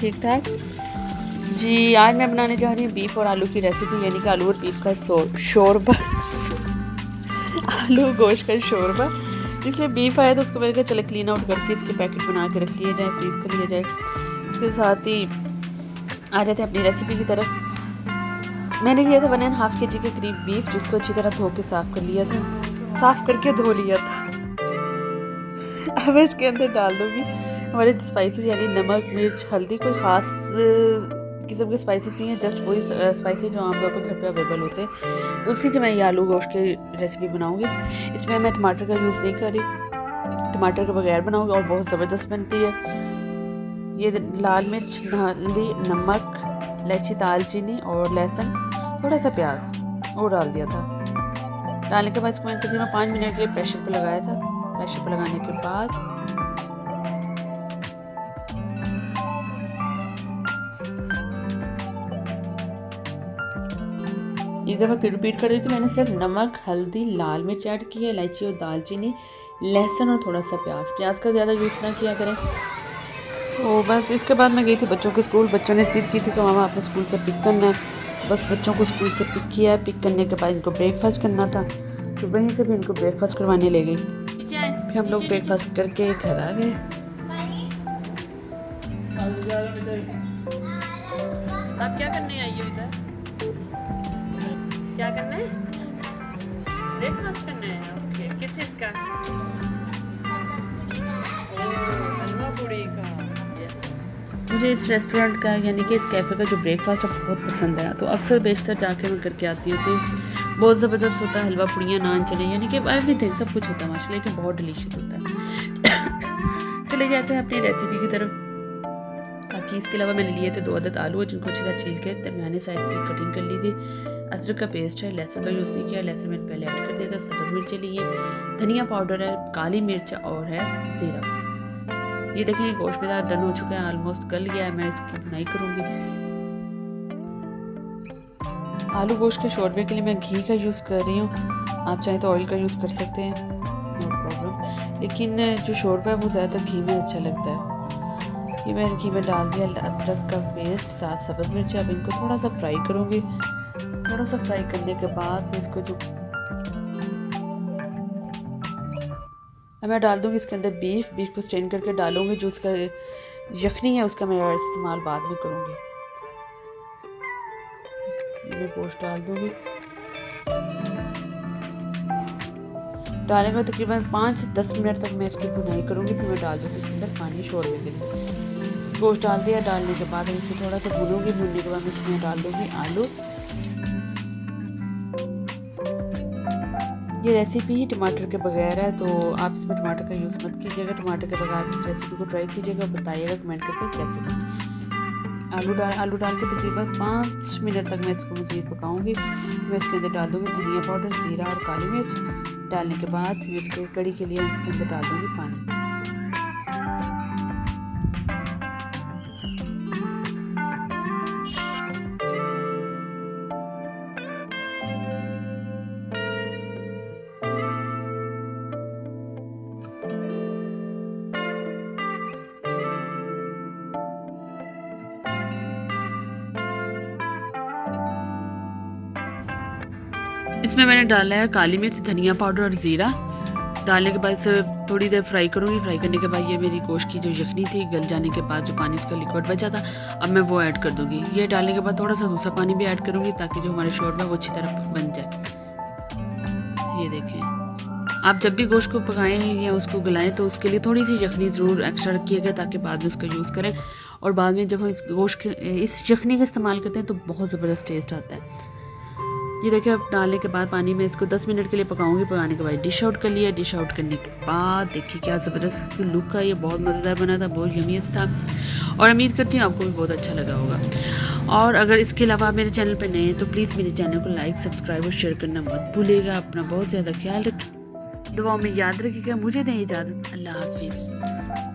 ठीक ठाक जी। आज मैं बनाने जा रही हूँ बीफ और आलू की रेसिपी, यानी कि आलू और बीफ का शोरबा आलू गोश्त का शोरबा। इसलिए बीफ आया तो उसको मैंने कहा चले क्लीन आउट करके इसके पैकेट बना के रख लिए जाए, फ्रीज़ कर लिया जाए। इसके साथ ही आ जाते हैं अपनी रेसिपी की तरफ। मैंने लिया था 1.5 kg के करीब बीफ, जिसको अच्छी तरह धो के साफ़ कर लिया था, साफ़ करके धो लिया था। अब इसके अंदर डाल दूँगी हमारे स्पाइसेस, यानी नमक, मिर्च, हल्दी। कोई ख़ास किस्म के स्पाइसेस नहीं है, जस्ट वही स्पाइसेस जो आमतौर पर घर पे अवेलेबल होते हैं, उसी से मैं ये आलू गोश्त की रेसिपी बनाऊँगी। इसमें मैं टमाटर का यूज़ नहीं कर रही, टमाटर के बगैर बनाऊँगी और बहुत ज़बरदस्त बनती है। ये लाल मिर्च, हल्दी, नमक, इलायची, दालचीनी और लहसुन, थोड़ा सा प्याज और डाल दिया था। डालने के बाद इसको मैंने तकरीबन 5 मिनट के लिए प्रेशर पर लगाया था। प्रेशर पर लगाने के बाद एक दफ़ा फिर रिपीट कर दी। तो मैंने सिर्फ नमक, हल्दी, लाल मिर्च ऐड की है, इलायची और दालचीनी, लहसुन और थोड़ा सा प्याज का ज़्यादा यूज़ ना किया करें। तो बस इसके बाद मैं गई थी बच्चों के स्कूल। बच्चों ने जिद की थी कि मामा आपने स्कूल से पिक करना है। बस बच्चों को स्कूल से पिक किया। पिक करने के बाद इनको ब्रेकफास्ट करना था, तो वहीं से भी इनको ब्रेकफास्ट करवाने ले गई। फिर हम लोग ब्रेकफास्ट करके घर आ गए। आप क्या करने आई हो इधर? क्या करना है? ब्रेकफास्ट करना है। ओके, किस चीज़ का? हलवा पूड़ी का। मुझे इस रेस्टोरेंट का, यानी कि इस कैफ़े का जो ब्रेकफास्ट है बहुत पसंद है, तो अक्सर बेशतर जाके मैं करके आती हूँ। तो बहुत ज़बरदस्त होता है, हलवा पूड़ियाँ, नान, चने, यानी कि एवरीथिंग, सब कुछ होता है माशाल्लाह, लेकिन बहुत डिलीशियस होता है। चले जाते हैं अपनी रेसिपी की तरफ। बाकी इसके अलावा मैंने लिए थे 2 अदद आलू, जिनको अच्छी तरह छील के दरमियाने साइज़ की कटिंग कर ली थी। अदरक का पेस्ट है, लहसुन का यूज़ नहीं किया, लहसुन मैंने पहले ऐड कर दिया था। सब्ज़ मिर्चें लिए, धनिया पाउडर है, काली मिर्च और है ज़ीरा। ये देखें गोश्त मेरा डन हो चुका है, ऑलमोस्ट गल गया है। मैं इसकी भुनाई करूँगी। आलू गोश्त के शोरबे के लिए मैं घी का यूज़ कर रही हूँ, आप चाहें तो ऑयल का यूज़ कर सकते हैं, नो प्रॉब्लम। लेकिन जो शोरबा है वो ज़्यादातर घी में अच्छा लगता है। ये मैंने घी में डाल दिया अदरक का पेस्ट, साथ सब्ज़ मिर्च। अब इनको थोड़ा सा फ्राई करूँगी। थोड़ा सा फ्राई करने के बाद मैं इसको अब मैं डाल दूँगी इसके अंदर बीफ को स्ट्रेन करके डालूँगी। जो उसका यखनी है उसका मैं इस्तेमाल बाद में करूँगी। मैं गोश्त डाल दूँगी। डालने के बाद तकरीबन 5 से 10 मिनट तक मैं इसकी भुनाई करूँगी। फिर मैं डाल दूँगी इसके अंदर पानी शोरबे के लिए। गोश्त डाल दिया। डालने के बाद इसे थोड़ा सा भूनूंगी। भूनने के बाद मैं इसमें डाल दूँगी आलू। ये रेसिपी ही टमाटर के बगैर है, तो आप इसमें टमाटर का यूज़ मत कीजिएगा। टमाटर के बगैर इस रेसिपी को ट्राई कीजिएगा, बताइएगा कमेंट करके कैसे बनी। आलू डाल के तकरीबन 5 मिनट तक मैं इसको मज़ीद पकाऊंगी। मैं इसके अंदर डाल दूँगी धनिया पाउडर, ज़ीरा और काली मिर्च। डालने के बाद मैं इसके कड़ी के लिए इसके अंदर डाल दूँगी पानी। इसमें मैंने डाला है काली मिर्च, धनिया पाउडर और ज़ीरा। डालने के बाद इसे थोड़ी देर फ्राई करूँगी। फ्राई करने के बाद ये मेरी गोश्त की जो यखनी थी, गल जाने के बाद जो पानी इसका लिक्विड बचा था, अब मैं वो ऐड कर दूँगी। ये डालने के बाद थोड़ा सा दूसरा पानी भी ऐड करूँगी, ताकि जो हमारे शोरबा वो अच्छी तरह बन जाए। ये देखें, आप जब भी गोश्त को पकाएं या उसको गलाएं तो उसके लिए थोड़ी सी यखनी ज़रूर एक्स्ट्रा रखिएगा, ताकि बाद में उसका यूज़ करें। और बाद में जब हम इस यखनी का इस्तेमाल करते हैं तो बहुत ज़बरदस्त टेस्ट आता है। ये देखिए, अब डालने के बाद पानी में इसको 10 मिनट के लिए पकाऊंगी। पकाने के बाद डिश आउट कर लिया। डिश आउट करने के बाद देखिए क्या ज़बरदस्त इसकी लुक है। ये बहुत मज़ेदार बना था, बहुत यमीज़ था, और उम्मीद करती हूँ आपको भी बहुत अच्छा लगा होगा। और अगर इसके अलावा आप मेरे चैनल पर नए हैं तो प्लीज़ मेरे चैनल को लाइक, सब्सक्राइब और शेयर करना मत भूलिएगा। अपना बहुत ज़्यादा ख्याल रखिए, दुआओं में याद रखिएगा। मुझे दें इजाज़त। अल्लाह हाफिज़।